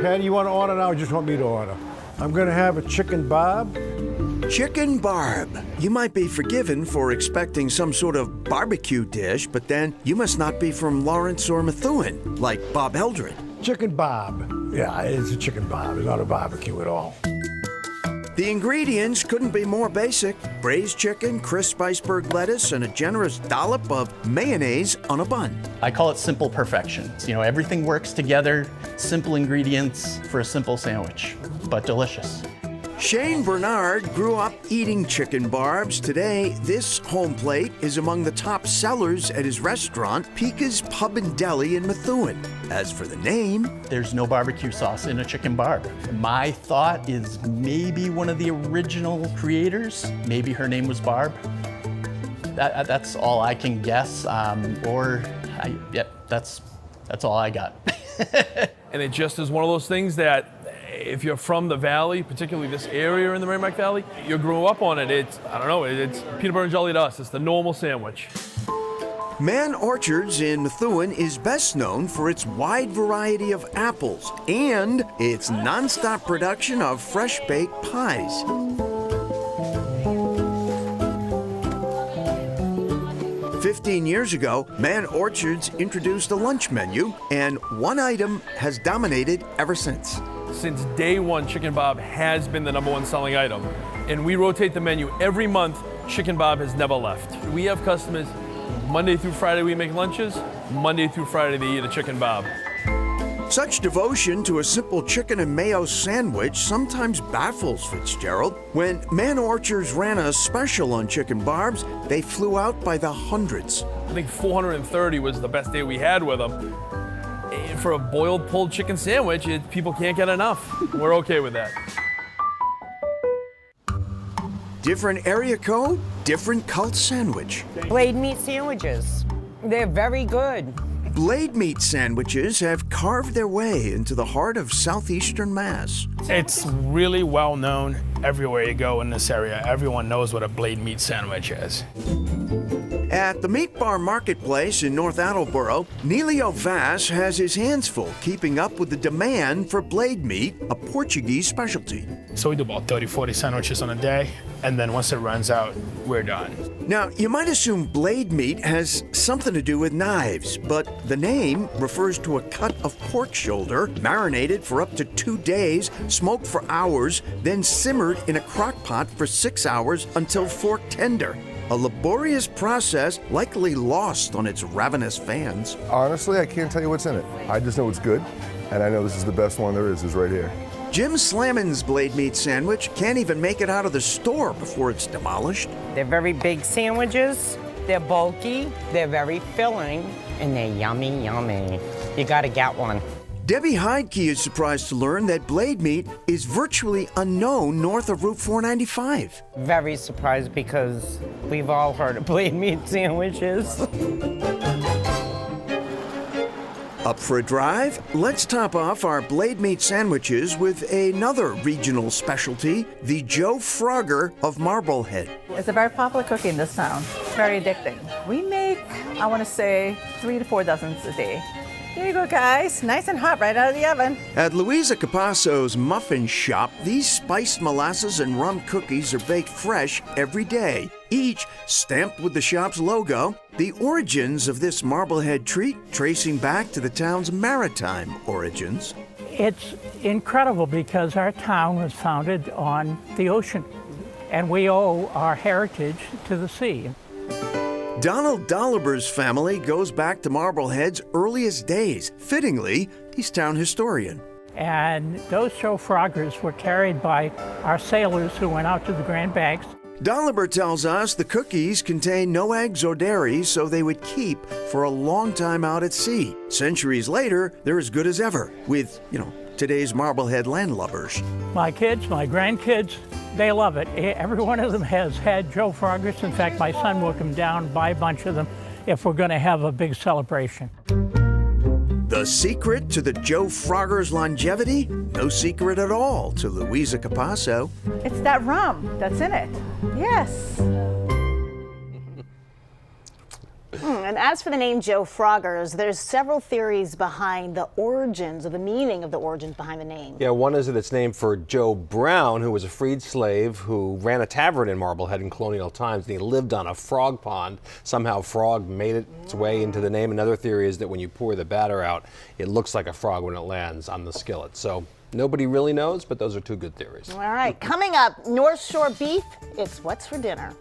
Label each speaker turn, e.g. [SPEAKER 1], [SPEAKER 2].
[SPEAKER 1] Patty, you want to order now or just want me to order? I'm going to have a chicken barb.
[SPEAKER 2] Chicken barb. You might be forgiven for expecting some sort of barbecue dish, but then you must not be from Lawrence or Methuen, like Bob Eldred.
[SPEAKER 1] Chicken barb. Yeah, it's a chicken barb. It's not a barbecue at all.
[SPEAKER 2] The ingredients couldn't be more basic. Braised chicken, crisp iceberg lettuce, and a generous dollop of mayonnaise on a bun.
[SPEAKER 3] I call it simple perfection. You know, everything works together, simple ingredients for a simple sandwich, but delicious.
[SPEAKER 2] Shane Bernard grew up eating chicken barbs. Today, this home plate is among the top sellers at his restaurant, Pika's Pub and Deli in Methuen. As for the name,
[SPEAKER 3] there's no barbecue sauce in a chicken barb. My thought is maybe one of the original creators, maybe her name was Barb. That's all I can guess, that's all I got.
[SPEAKER 4] And it just is one of those things that if you're from the valley, particularly this area in the Merrimack Valley, you grew up on it. It's peanut butter and jelly to us. It's the normal sandwich.
[SPEAKER 2] Mann Orchards in Methuen is best known for its wide variety of apples and its nonstop production of fresh-baked pies. "15 years ago, Mann Orchards introduced a lunch menu, and one item has dominated ever since.
[SPEAKER 4] Since day one, Chicken Bob has been the #1 selling item. And we rotate the menu every month. Chicken Bob has never left. We have customers, Monday through Friday we make lunches, Monday through Friday they eat a Chicken Bob.
[SPEAKER 2] Such devotion to a simple chicken and mayo sandwich sometimes baffles Fitzgerald. When Mann Orchards ran a special on chicken barbs, they flew out by the hundreds.
[SPEAKER 4] I think 430 was the best day we had with them. For a boiled pulled chicken sandwich, people can't get enough. We're okay with that.
[SPEAKER 2] Different area code, different cult sandwich.
[SPEAKER 5] Blade meat sandwiches. They're very good.
[SPEAKER 2] Blade meat sandwiches have carved their way into the heart of southeastern Mass.
[SPEAKER 6] It's really well known everywhere you go in this area. Everyone knows what a blade meat sandwich is.
[SPEAKER 2] At the Meat Bar Marketplace in North Attleboro, Neilio Vaz has his hands full keeping up with the demand for blade meat, a Portuguese specialty.
[SPEAKER 6] So we do about 30, 40 sandwiches on a day, and then once it runs out, we're done.
[SPEAKER 2] Now, you might assume blade meat has something to do with knives, but the name refers to a cut of pork shoulder marinated for up to 2 days, smoked for hours, then simmered in a crock pot for 6 hours until fork tender. A laborious process likely lost on its ravenous fans.
[SPEAKER 7] Honestly, I can't tell you what's in it. I just know it's good, and I know this is the best one there is right here.
[SPEAKER 2] Jim Slammon's blade meat sandwich can't even make it out of the store before it's demolished.
[SPEAKER 5] They're very big sandwiches. They're bulky. They're very filling. And they're yummy, yummy. You gotta get one.
[SPEAKER 2] Debbie Heidke is surprised to learn that blade meat is virtually unknown north of Route 495.
[SPEAKER 5] Very surprised because we've all heard of blade meat sandwiches.
[SPEAKER 2] Up for a drive? Let's top off our blade meat sandwiches with another regional specialty, the Joe Frogger of Marblehead.
[SPEAKER 8] It's a very popular cookie in this town. It's very addicting. We make, I want to say, 3 to 4 dozens a day. Here you go, guys. Nice and hot right out of the oven.
[SPEAKER 2] At Louisa Capasso's Muffin Shop, these spiced molasses and rum cookies are baked fresh every day, each stamped with the shop's logo. The origins of this Marblehead treat tracing back to the town's maritime origins.
[SPEAKER 9] It's incredible because our town was founded on the ocean, and we owe our heritage to the sea.
[SPEAKER 2] Donald Dolliber's family goes back to Marblehead's earliest days. Fittingly, he's town historian.
[SPEAKER 9] And those Joe Froggers were carried by our sailors who went out to the Grand Banks.
[SPEAKER 2] Dolliber tells us the cookies contain no eggs or dairy, so they would keep for a long time out at sea. Centuries later, they're as good as ever, with, today's Marblehead landlubbers.
[SPEAKER 9] My kids, my grandkids, they love it. Every one of them has had Joe Froggers. In fact, my son will come down and buy a bunch of them if we're going to have a big celebration.
[SPEAKER 2] The secret to the Joe Frogger's longevity? No secret at all to Louisa Capasso.
[SPEAKER 8] It's that rum that's in it. Yes.
[SPEAKER 10] And as for the name Joe Froggers, there's several theories behind the origins or the meaning of the origins behind the name.
[SPEAKER 11] Yeah, one is that it's named for Joe Brown, who was a freed slave who ran a tavern in Marblehead in colonial times, and he lived on a frog pond. Somehow frog made its way into the name. Another theory is that when you pour the batter out, it looks like a frog when it lands on the skillet. So nobody really knows, but those are two good theories.
[SPEAKER 10] All right, coming up, North Shore Beef, it's what's for dinner.